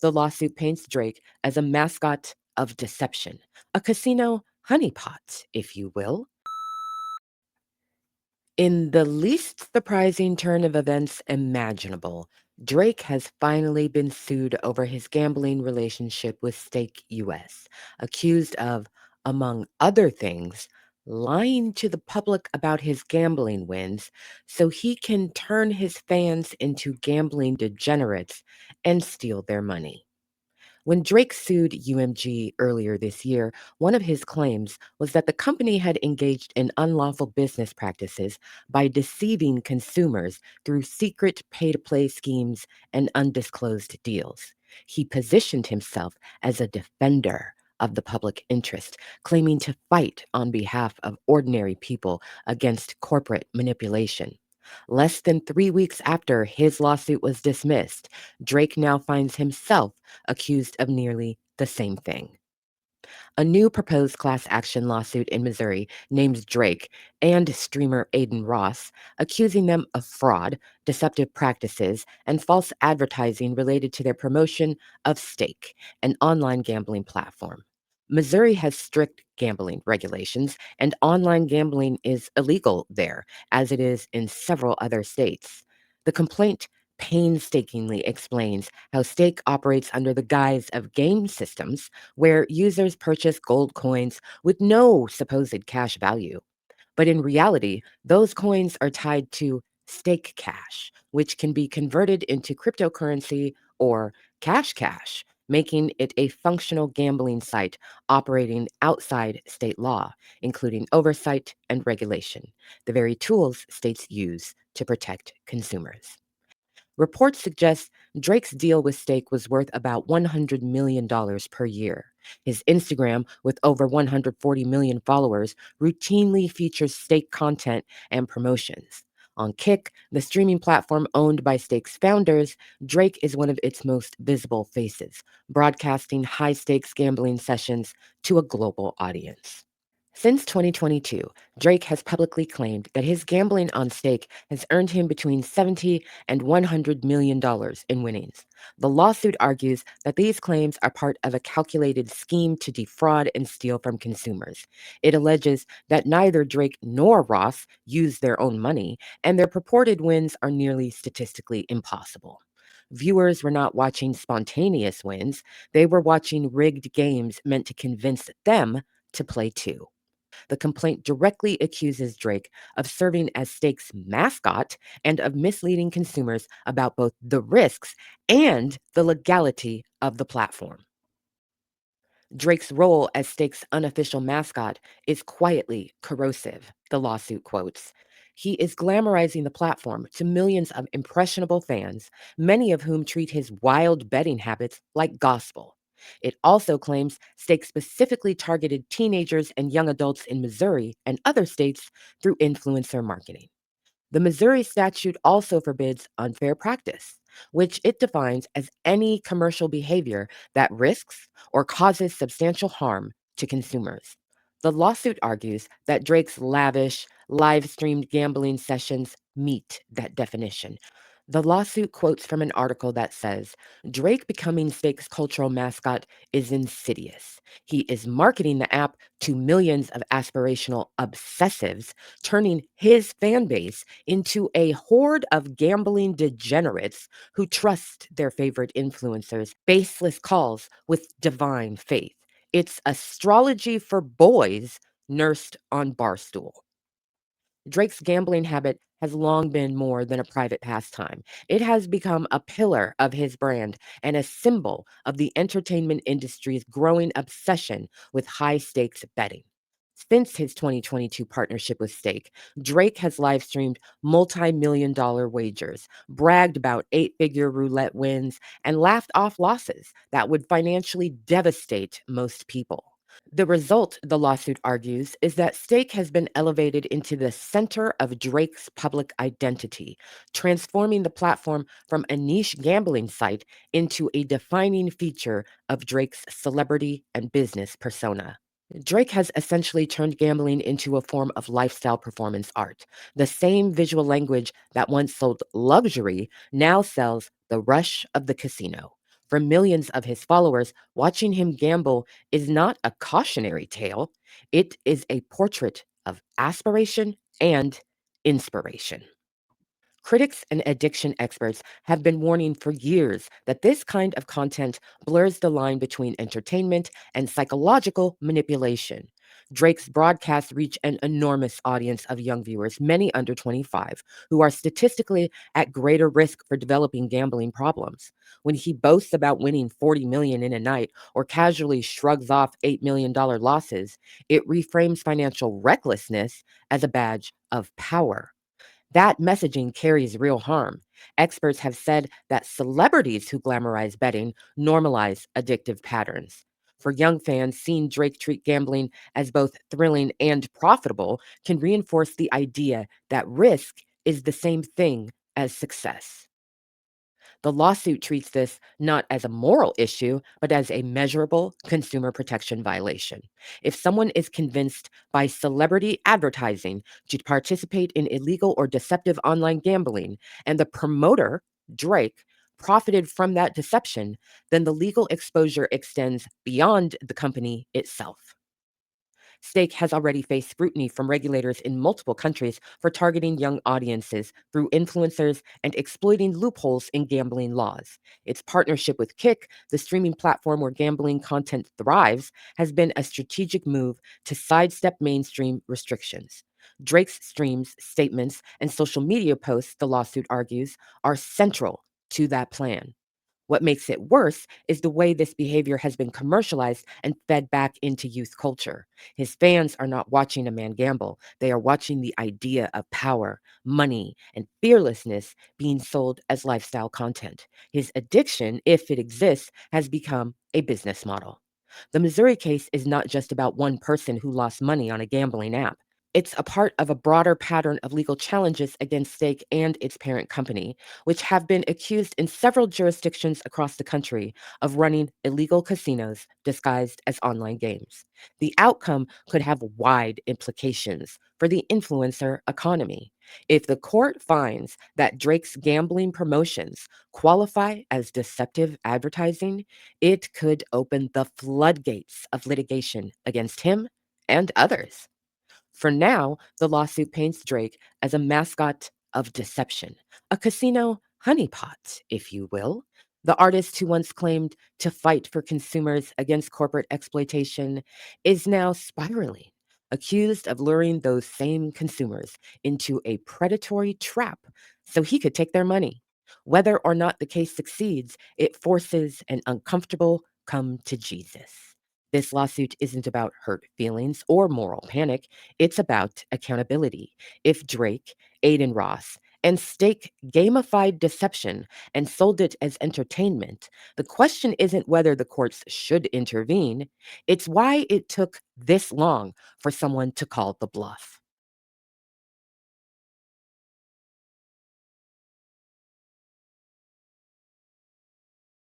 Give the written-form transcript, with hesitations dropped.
The lawsuit paints Drake as a mascot of deception, a casino honeypot, if you will. In the least surprising turn of events imaginable, Drake has finally been sued over his gambling relationship with Stake US, accused of, among other things, lying to the public about his gambling wins so he can turn his fans into gambling degenerates and steal their money. When Drake sued UMG earlier this year, one of his claims was that the company had engaged in unlawful business practices by deceiving consumers through secret pay to play schemes and undisclosed deals. He positioned himself as a defender of the public interest, claiming to fight on behalf of ordinary people against corporate manipulation. Less than 3 weeks after his lawsuit was dismissed, Drake now finds himself accused of nearly the same thing. A new proposed class action lawsuit in Missouri names Drake and streamer Adin Ross, accusing them of fraud, deceptive practices, and false advertising related to their promotion of Stake, an online gambling platform. Missouri has strict gambling regulations, and online gambling is illegal there, as it is in several other states. The complaint painstakingly explains how Stake operates under the guise of game systems where users purchase gold coins with no supposed cash value. But in reality, those coins are tied to stake cash, which can be converted into cryptocurrency or cash, making it a functional gambling site operating outside state law, including oversight and regulation, the very tools states use to protect consumers. Reports suggest Drake's deal with Stake was worth about $100 million per year. His Instagram, with over 140 million followers, routinely features Stake content and promotions. On Kick, the streaming platform owned by Stake's founders, Drake is one of its most visible faces, broadcasting high stakes gambling sessions to a global audience. Since 2022, Drake has publicly claimed that his gambling on stake has earned him between $70 and $100 million in winnings. The lawsuit argues that these claims are part of a calculated scheme to defraud and steal from consumers. It alleges that neither Drake nor Ross used their own money, and their purported wins are nearly statistically impossible. Viewers were not watching spontaneous wins, they were watching rigged games meant to convince them to play too. The complaint directly accuses Drake of serving as Stake's mascot and of misleading consumers about both the risks and the legality of the platform. Drake's role as Stake's unofficial mascot is quietly corrosive, the lawsuit quotes. He is glamorizing the platform to millions of impressionable fans, many of whom treat his wild betting habits like gospel. It also claims Stake specifically targeted teenagers and young adults in Missouri and other states through influencer marketing. The Missouri statute also forbids unfair practice, which it defines as any commercial behavior that risks or causes substantial harm to consumers. The lawsuit argues that Drake's lavish, live streamed gambling sessions meet that definition. The lawsuit quotes from an article that says Drake becoming Stake's cultural mascot is insidious. He is marketing the app to millions of aspirational obsessives, turning his fan base into a horde of gambling degenerates who trust their favorite influencers' baseless calls with divine faith. It's astrology for boys nursed on Barstool. Drake's gambling habit has long been more than a private pastime. It has become a pillar of his brand and a symbol of the entertainment industry's growing obsession with high stakes betting. Since his 2022 partnership with Stake, Drake has live streamed multi million-dollar wagers, bragged about 8 figure roulette wins, and laughed off losses that would financially devastate most people. The result, the lawsuit argues, is that Stake has been elevated into the center of Drake's public identity, transforming the platform from a niche gambling site into a defining feature of Drake's celebrity and business persona. Drake has essentially turned gambling into a form of lifestyle performance art. The same visual language that once sold luxury now sells the rush of the casino. For millions of his followers, watching him gamble is not a cautionary tale, it is a portrait of aspiration and inspiration. Critics and addiction experts have been warning for years that this kind of content blurs the line between entertainment and psychological manipulation. Drake's broadcasts reach an enormous audience of young viewers, many under 25, who are statistically at greater risk for developing gambling problems. When he boasts about winning 40 million in a night or casually shrugs off $8 million losses, it reframes financial recklessness as a badge of power. That messaging carries real harm. Experts have said that celebrities who glamorize betting normalize addictive patterns. For young fans, seeing Drake treat gambling as both thrilling and profitable can reinforce the idea that risk is the same thing as success. The lawsuit treats this not as a moral issue, but as a measurable consumer protection violation. If someone is convinced by celebrity advertising to participate in illegal or deceptive online gambling, and the promoter, Drake, profited from that deception, then the legal exposure extends beyond the company itself. Steak has already faced scrutiny from regulators in multiple countries for targeting young audiences through influencers and exploiting loopholes in gambling laws. Its partnership with Kick, the streaming platform where gambling content thrives, has been a strategic move to sidestep mainstream restrictions. Drake's streams, statements, and social media posts, the lawsuit argues, are central to that plan. What makes it worse is the way this behavior has been commercialized and fed back into youth culture. His fans are not watching a man gamble, they are watching the idea of power, money, and fearlessness being sold as lifestyle content. His addiction, if it exists, has become a business model. The Missouri case is not just about one person who lost money on a gambling app. It's a part of a broader pattern of legal challenges against Stake and its parent company, which have been accused in several jurisdictions across the country of running illegal casinos disguised as online games. The outcome could have wide implications for the influencer economy. If the court finds that Drake's gambling promotions qualify as deceptive advertising, it could open the floodgates of litigation against him and others. For now, the lawsuit paints Drake as a mascot of deception, a casino honeypot, if you will. The artist who once claimed to fight for consumers against corporate exploitation is now spiraling, accused of luring those same consumers into a predatory trap so he could take their money. Whether or not the case succeeds, it forces an uncomfortable come to Jesus. This lawsuit isn't about hurt feelings or moral panic. It's about accountability. If Drake, Adin Ross, and Stake gamified deception and sold it as entertainment, the question isn't whether the courts should intervene, it's why it took this long for someone to call the bluff.